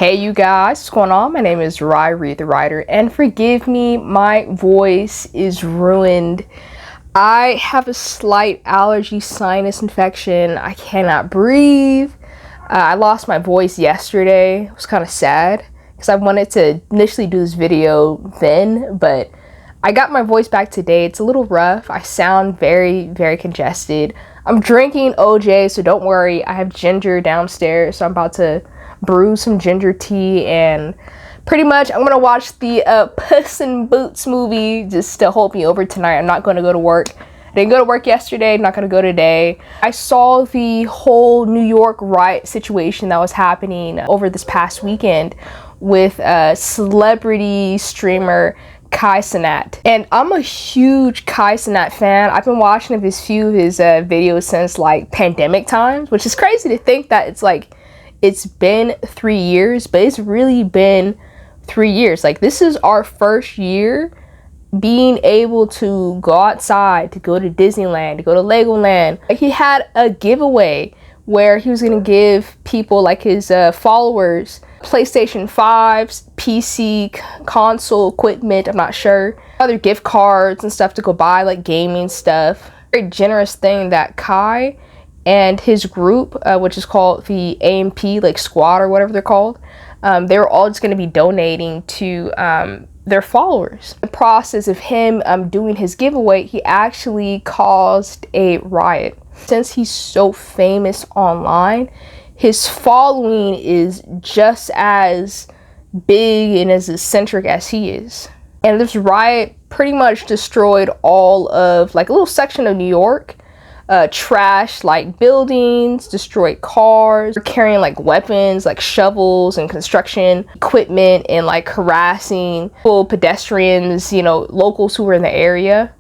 Hey you guys, what's going on? My name is Riot the Writer, and forgive me, my voice is ruined. I have a slight allergy sinus infection. I cannot breathe. I lost my voice yesterday. It was kind of sad because I wanted to initially do this video then, but I got my voice back today. It's a little rough. I sound very congested. I'm drinking OJ, so don't worry. I have ginger downstairs, so I'm about to brew some ginger tea, and pretty much I'm gonna watch the Puss in Boots movie just to hold me over tonight. I'm not gonna go to work. I didn't go to work yesterday, not gonna go today. I saw the whole New York riot situation that was happening over this past weekend with celebrity streamer Cenat, and I'm a huge Cenat fan. I've been watching his few of his videos since like pandemic times, which is crazy to think that it's been 3 years, but it's really been 3 years. Like, this is our first year being able to go outside, to go to Disneyland, to go to Legoland. Like, he had a giveaway where he was gonna give people, like his followers, PlayStation 5s, PC, console equipment, I'm not sure, other gift cards and stuff to go buy, like gaming stuff. Very generous thing that Kai and his group, which is called the AMP, like squad or whatever they're called, they're all just going to be donating to their followers. The process of him doing his giveaway, he actually caused a riot. Since he's so famous online, his following is just as big and as eccentric as he is. And this riot pretty much destroyed all of, like, a little section of New York. Trash like buildings, destroyed cars, carrying like weapons like shovels and construction equipment, and like harassing pedestrians, you know, locals who were in the area.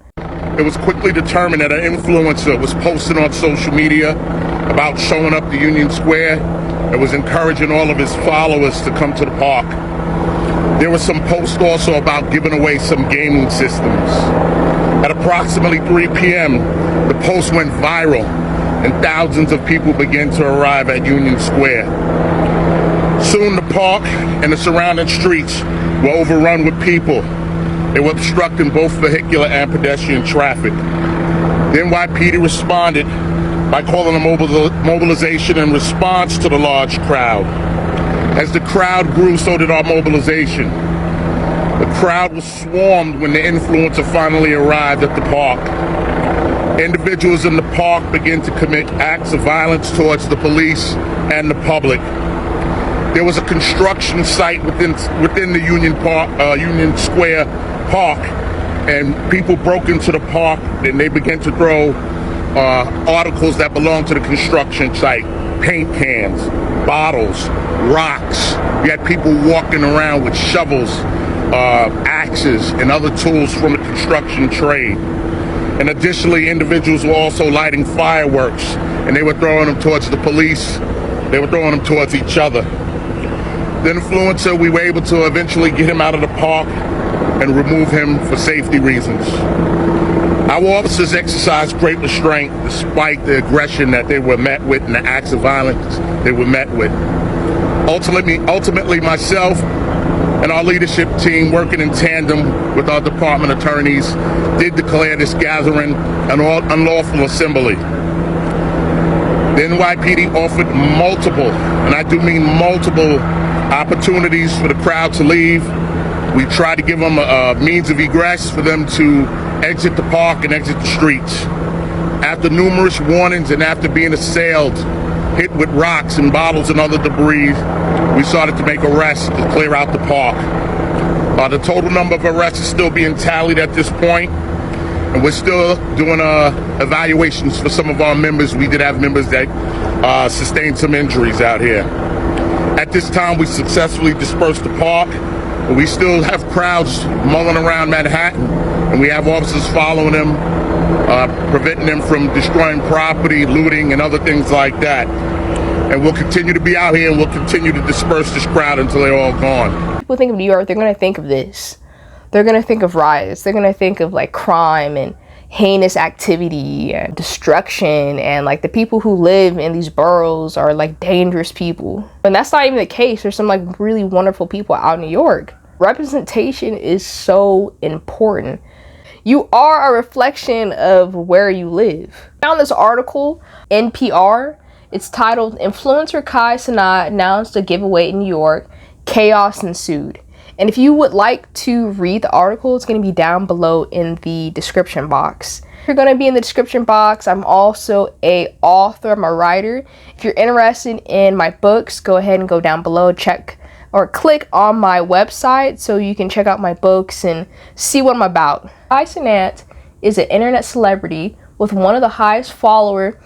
It was quickly determined that an influencer was posting on social media about showing up to Union Square and was encouraging all of his followers to come to the park. There was some posts also about giving away some gaming systems. At approximately 3 p.m., the post went viral, and thousands of people began to arrive at Union Square. Soon the park and the surrounding streets were overrun with people. They were obstructing both vehicular and pedestrian traffic. The NYPD responded by calling a mobilization in response to the large crowd. As the crowd grew, so did our mobilization. The crowd was swarmed when the influencer finally arrived at the park. Individuals in the park began to commit acts of violence towards the police and the public. There was a construction site within the Union Square Park, and people broke into the park and they began to throw articles that belonged to the construction site: paint cans, bottles, rocks. You had people walking around with shovels, axes, and other tools from the construction trade. And additionally, individuals were also lighting fireworks, and they were throwing them towards the police. They were throwing them towards each other. The influencer, we were able to eventually get him out of the park and remove him for safety reasons. Our officers exercised great restraint despite the aggression that they were met with and the acts of violence they were met with. Ultimately, myself and our leadership team, working in tandem with our department attorneys, did declare this gathering an unlawful assembly. The NYPD offered multiple, and I do mean multiple, opportunities for the crowd to leave. We tried to give them a means of egress for them to exit the park and exit the streets. After numerous warnings and after being assailed, hit with rocks and bottles and other debris, we started to make arrests to clear out the park. The total number of arrests is still being tallied at this point, and we're still doing evaluations for some of our members. We did have members that sustained some injuries out here. At this time, we successfully dispersed the park, but we still have crowds mulling around Manhattan, and we have officers following them, preventing them from destroying property, looting, and other things like that. And we'll continue to be out here, and we'll continue to disperse this crowd until they're all gone. People think of New York, they're going to think of this. They're going to think of riots. They're going to think of like crime and heinous activity and destruction, and like the people who live in these boroughs are like dangerous people. And that's not even the case. There's some like really wonderful people out in New York. Representation is so important. You are a reflection of where you live. I found this article, NPR. It's titled, "Influencer Kai Cenat announced a giveaway in New York. Chaos ensued." And if you would like to read the article, it's going to be down below in the description box. You're going to be in the description box. I'm also a author, I'm a writer. If you're interested in my books, go ahead and go down below, check or click on my website so you can check out my books and see what I'm about. Kai Cenat is an internet celebrity with one of the highest follower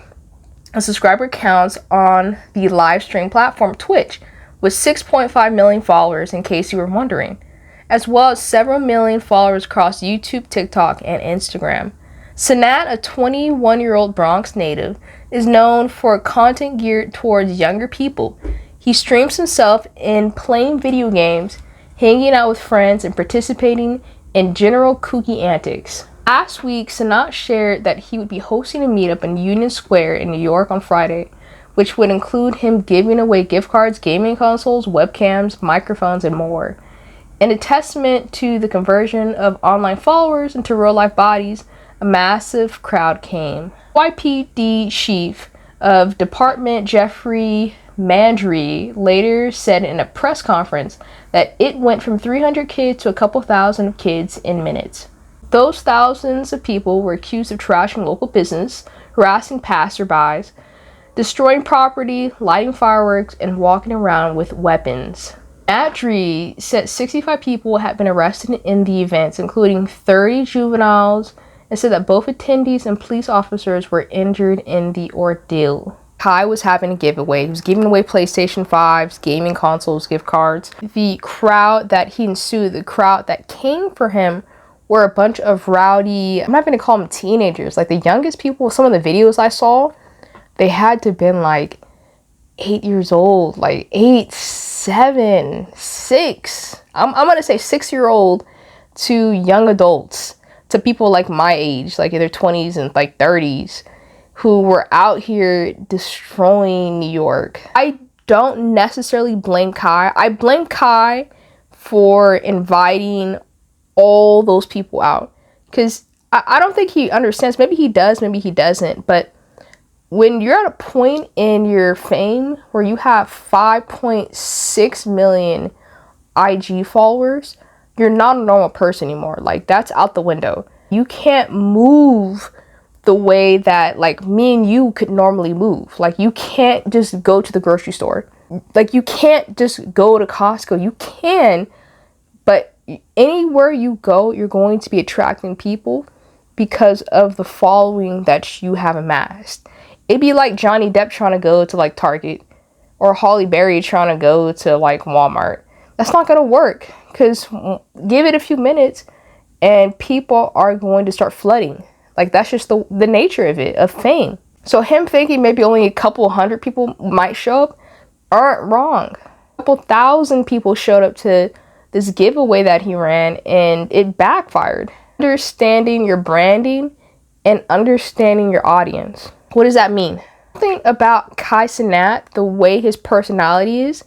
and subscriber counts on the live stream platform Twitch, with 6.5 million followers, in case you were wondering, as well as several million followers across YouTube, TikTok, and Instagram. Cenat, a 21-year-old Bronx native, is known for content geared towards younger people. He streams himself in playing video games, hanging out with friends, and participating in general kooky antics. Last week, Cenat shared that he would be hosting a meetup in Union Square in New York on Friday, which would include him giving away gift cards, gaming consoles, webcams, microphones, and more. In a testament to the conversion of online followers into real-life bodies, a massive crowd came. YPD chief of department Jeffrey Mandry later said in a press conference that it went from 300 kids to a couple thousand kids in minutes. Those thousands of people were accused of trashing local business, harassing passerbys, destroying property, lighting fireworks, and walking around with weapons. Mandry said 65 people had been arrested in the events, including 30 juveniles, and said that both attendees and police officers were injured in the ordeal. Kai was having a giveaway. He was giving away PlayStation 5s, gaming consoles, gift cards. The crowd that he ensued, the crowd that came for him, were a bunch of rowdy, I'm not going to call them teenagers, like the youngest people. Some of the videos I saw, they had to have been like 8 years old, like 8, 7, 6. I'm going to say 6-year-old to young adults, to people like my age, like in their 20s and like 30s, who were out here destroying New York. I don't necessarily blame Kai. I blame Kai for inviting all those people out, because I don't think he understands. Maybe he does, maybe he doesn't, but when you're at a point in your fame where you have 5.6 million IG followers, you're not a normal person anymore. Like, that's out the window. You can't move the way that like me and you could normally move. Like, you can't just go to the grocery store. Like, you can't just go to Costco. You can, but anywhere you go, you're going to be attracting people because of the following that you have amassed. It'd be like Johnny Depp trying to go to like Target, or Halle Berry trying to go to like Walmart. That's not going to work, because give it a few minutes and people are going to start flooding. Like, that's just the nature of it, of fame. So him thinking maybe only a couple hundred people might show up aren't wrong. A couple thousand people showed up to this giveaway that he ran, and it backfired. Understanding your branding and understanding your audience. What does that mean? Something about Kai Cenat, the way his personality is,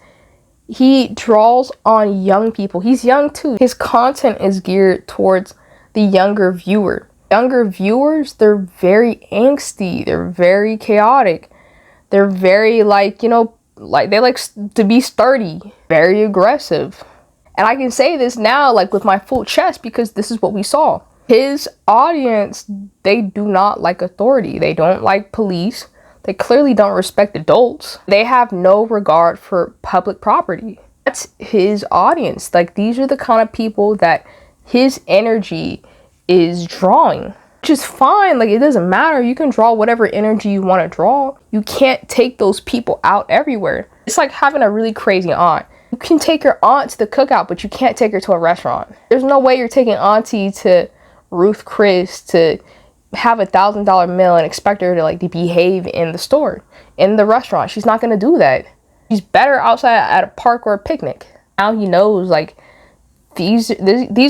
he draws on young people. He's young too. His content is geared towards the younger viewer. Younger viewers, they're very angsty. They're very chaotic. They're very like, you know, like they like to be sturdy, very aggressive. And I can say this now, like with my full chest, because this is what we saw. His audience, they do not like authority. They don't like police. They clearly don't respect adults. They have no regard for public property. That's his audience. Like, these are the kind of people that his energy is drawing, which is fine. Like, it doesn't matter. You can draw whatever energy you want to draw. You can't take those people out everywhere. It's like having a really crazy aunt. You can take your aunt to the cookout, but you can't take her to a restaurant. There's no way you're taking auntie to Ruth Chris to have $1,000 meal and expect her to like to behave in the store, in the restaurant. She's not going to do that. She's better outside at a park or a picnic. Now he knows, like, these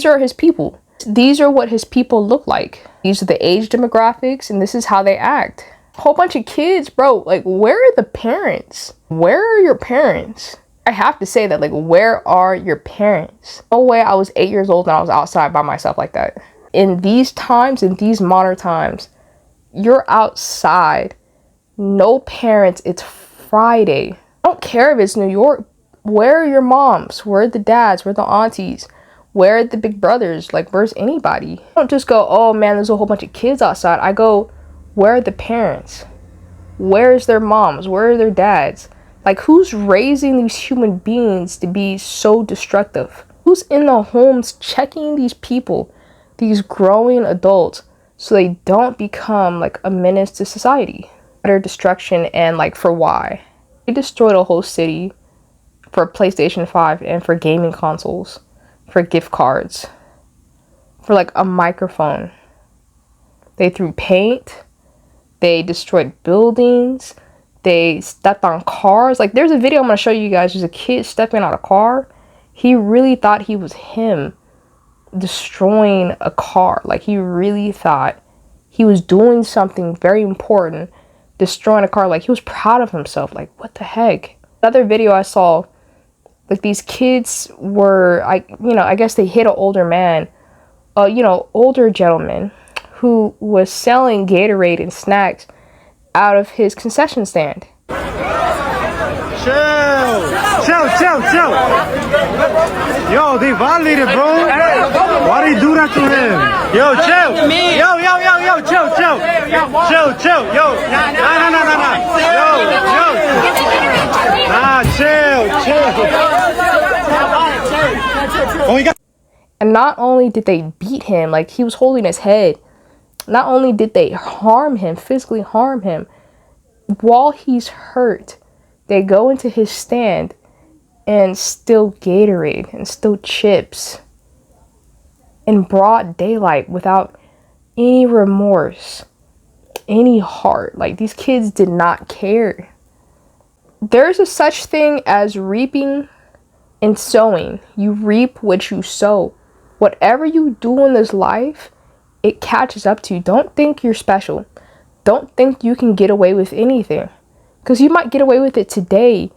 are his people. These are what his people look like. These are the age demographics, and this is how they act. Whole bunch of kids, bro. Like, where are the parents? Where are your parents? I have to say that, like, where are your parents? No way I was 8 years old and I was outside by myself like that. In these times, in these modern times, you're outside. No parents. It's Friday. I don't care if it's New York. Where are your moms? Where are the dads? Where are the aunties? Where are the big brothers? Like, where's anybody? I don't just go, oh man, there's a whole bunch of kids outside. I go, where are the parents? Where's their moms? Where are their dads? Like, who's raising these human beings to be so destructive? Who's in the homes checking these people, these growing adults, so they don't become like a menace to society? Utter destruction, and like, for why? They destroyed a whole city for PlayStation 5 and for gaming consoles, for gift cards, for like a microphone. They threw paint. They destroyed buildings. They stepped on cars. Like, there's a video I'm going to show you guys. There's a kid stepping on a car. He really thought he was him destroying a car. Like, he really thought he was doing something very important, destroying a car. Like, he was proud of himself. Like, what the heck? Another video I saw, like, these kids were, I guess they hit an older man, older gentleman who was selling Gatorade and snacks out of his concession stand. Chill. Yo, they violated, bro. Why they do that to him? Yo, chill. Yo, chill. Yo, nah, chill. And not only did they beat him, like, he was holding his head. Not only did they harm him, physically harm him, while he's hurt, they go into his stand and steal Gatorade and steal chips in broad daylight without any remorse, any heart. Like, these kids did not care. There's a such thing as reaping and sowing. You reap what you sow. Whatever you do in this life, it catches up to you. Don't think you're special. Don't think you can get away with anything. Because you might get away with it today.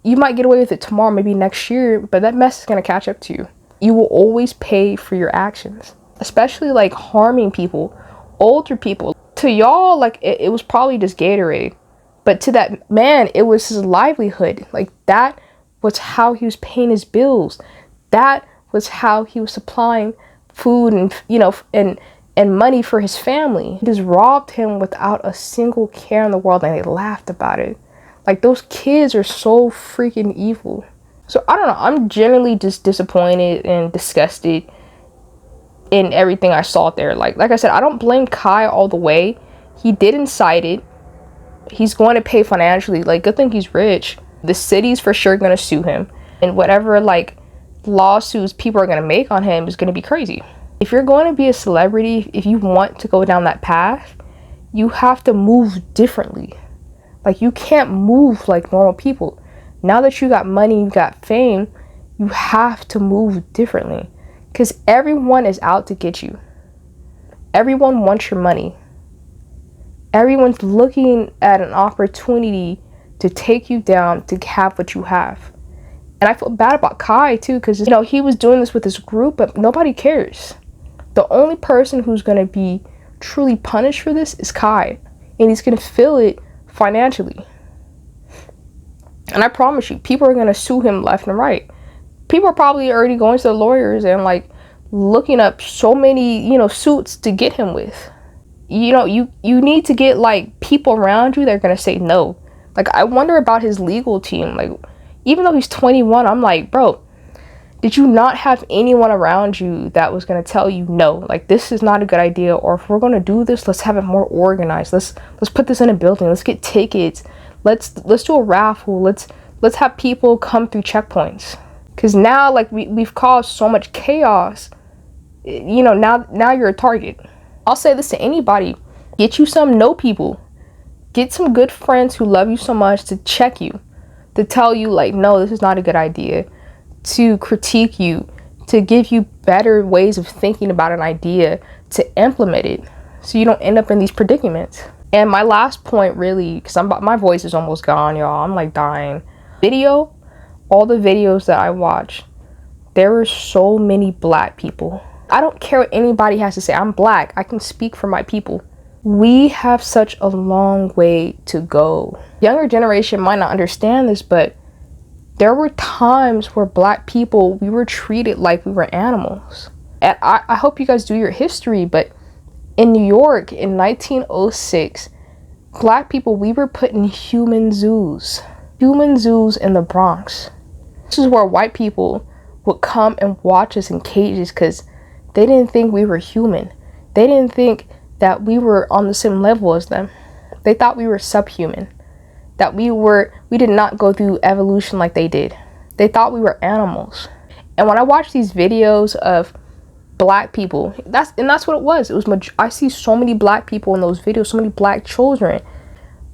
You might get away with it tomorrow, maybe next year, but that mess is going to catch up to you. You will always pay for your actions. Especially like harming people, older people. To y'all, like, it was probably just Gatorade. But to that man, it was his livelihood. Like, that was how he was paying his bills. That was how he was supplying food and money for his family. He just robbed him without a single care in the world, and they laughed about it. Like, those kids are so freaking evil. So I don't know, I'm genuinely just disappointed and disgusted in everything I saw there. Like I said, I don't blame Kai all the way. He did incite it. He's going to pay financially. Like, good thing he's rich. The city's for sure going to sue him, and whatever like lawsuits people are going to make on him is going to be crazy. If you're going to be a celebrity, if you want to go down that path, you have to move differently. Like, you can't move like normal people. Now that you got money, you got fame, you have to move differently, because everyone is out to get you. Everyone wants your money. Everyone's looking at an opportunity to take you down, to have what you have. And I feel bad about Kai too, because he was doing this with his group, but nobody cares. The only person who's going to be truly punished for this is Kai, and he's going to feel it financially. And I promise you, people are going to sue him left and right. People are probably already going to the lawyers and like looking up so many suits to get him with. You need to get like people around you that are going to say no. Like, I wonder about his legal team. Like, even though he's 21, I'm like, bro, did you not have anyone around you that was going to tell you no? Like, this is not a good idea, or if we're going to do this, let's have it more organized. Let's put this in a building. Let's get tickets. Let's do a raffle. Let's have people come through checkpoints. Because now, like, we've caused so much chaos. Now you're a target. I'll say this to anybody. Get you some no people. Get some good friends who love you so much to check you, to tell you, like, no, this is not a good idea, to critique you, to give you better ways of thinking about an idea to implement it so you don't end up in these predicaments. And my last point, really, because my voice is almost gone, y'all. I'm like dying. All the videos that I watch, there were so many black people. I don't care what anybody has to say. I'm black. I can speak for my people. We have such a long way to go. Younger generation might not understand this, but there were times where black people, we were treated like we were animals. And I hope you guys do your history, but in New York in 1906, black people, we were put in human zoos in the Bronx. This is where white people would come and watch us in cages because they didn't think we were human. They didn't think that we were on the same level as them. They thought we were subhuman, that we did not go through evolution like they did. They thought we were animals. And when I watch these videos of black people, that's what it was. I see so many black people in those videos, so many black children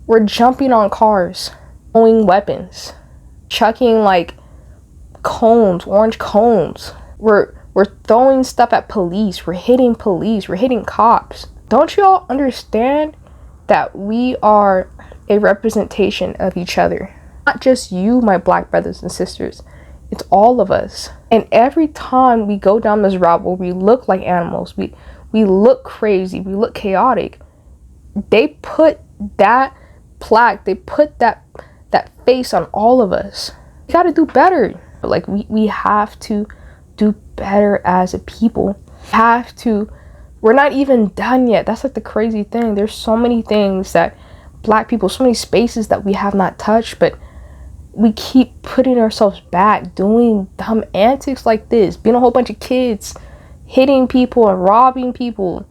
were jumping on cars, throwing weapons, chucking like cones, orange cones. We're throwing stuff at police. We're hitting cops. Don't y'all understand that we are a representation of each other? Not just you, my black brothers and sisters. It's all of us. And every time we go down this route where we look like animals, we look crazy, we look chaotic, they put that plaque, they put that face on all of us. We gotta do better. Like we have to do better as a people. We're not even done yet. That's like the crazy thing. There's so many things that black people, so many spaces that we have not touched, but we keep putting ourselves back, doing dumb antics like this, being a whole bunch of kids, hitting people and robbing people.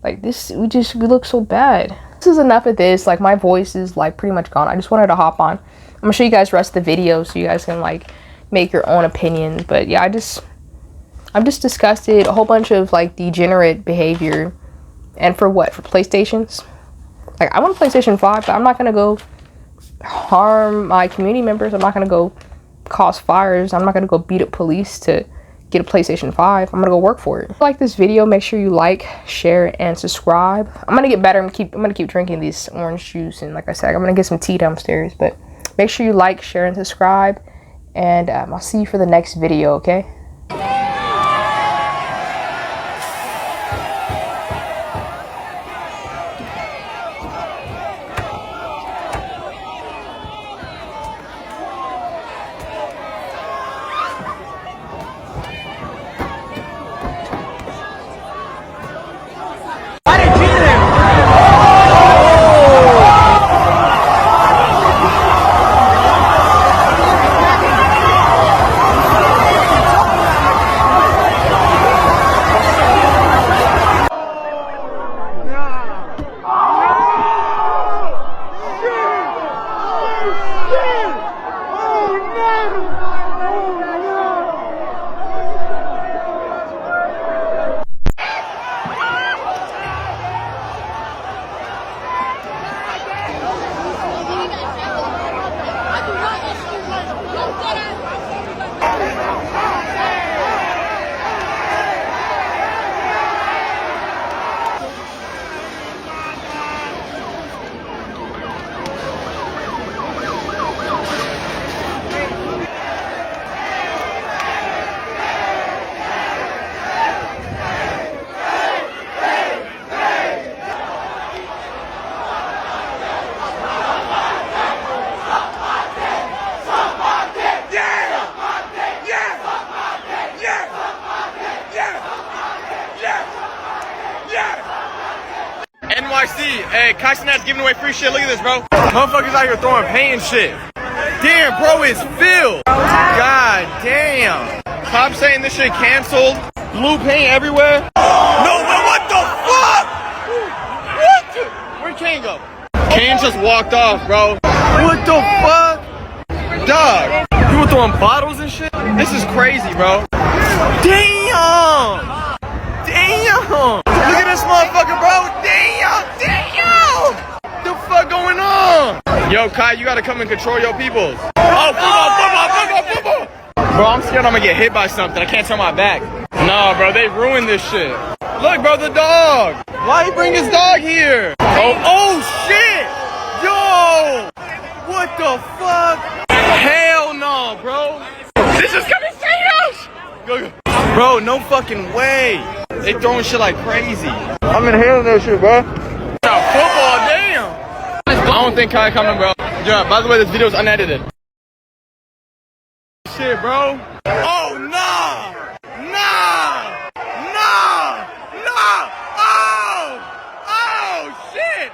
Like this, we look so bad. This is enough of this. Like my voice is like pretty much gone. I just wanted to hop on. I'm gonna show you guys the rest of the video so you guys can like make your own opinions. But yeah, I'm just disgusted. A whole bunch of like degenerate behavior. And for what? For PlayStations? Like I want a PlayStation 5, but I'm not gonna go harm my community members. I'm not gonna go cause fires. I'm not gonna go beat up police to get a PlayStation 5. I'm gonna go work for it. If you like this video, make sure you like, share, and subscribe. I'm gonna get better. I'm gonna keep drinking this orange juice, and like I said, I'm gonna get some tea downstairs. But make sure you like, share, and subscribe, and I'll see you for the next video, okay? NYC, hey, Cenat's giving away free shit. Look at this, bro. Motherfuckers out here throwing paint and shit. Damn, bro, it's filled. God damn. Cops saying this shit canceled. Blue paint everywhere. No, but what the fuck? What the? Where'd Kane go? Kane just walked off, bro. What the fuck? Dog. People throwing bottles and shit? This is crazy, bro. Damn. Damn. Look at this motherfucker, bro. Damn. Damn. The fuck going on? Yo, Kai, you gotta come and control your peoples. Oh, football. Bro, I'm scared I'm gonna get hit by something. I can't turn my back. Nah, bro, they ruined this shit. Look, bro, the dog. Why he bring his dog here? Oh shit! Yo! What the fuck? Hell no, bro. This is coming straight out! Go. Bro, no fucking way. They throwing shit like crazy. I'm inhaling that shit, bro. Football, damn. I don't think Kai coming, bro. Yeah, by the way, this video is unedited. Shit, bro. Oh, nah! Nah! Nah! Nah! Oh! Oh, shit!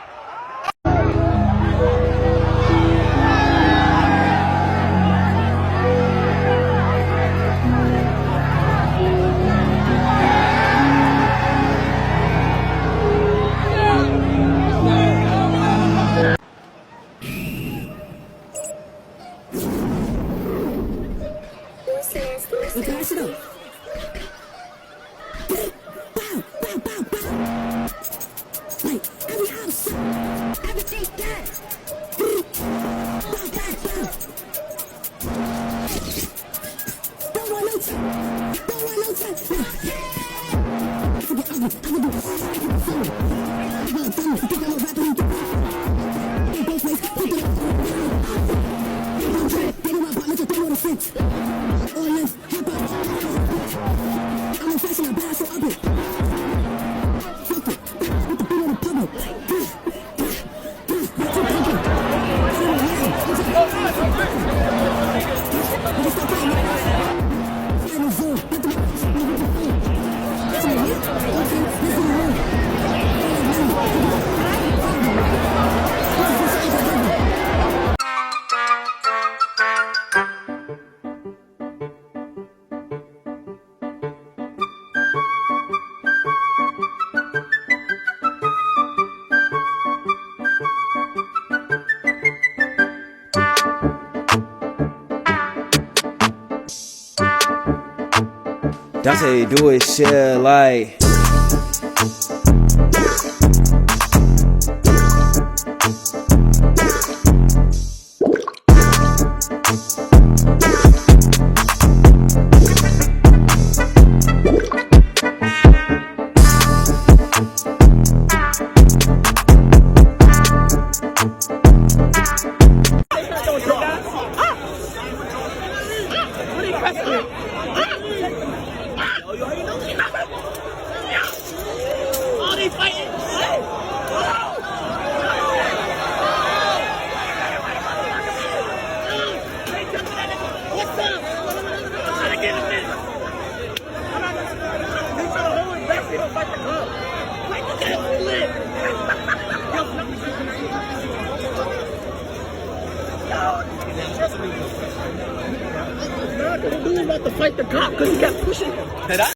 That's how you do it, shit, like. About to fight the cop because he kept pushing him.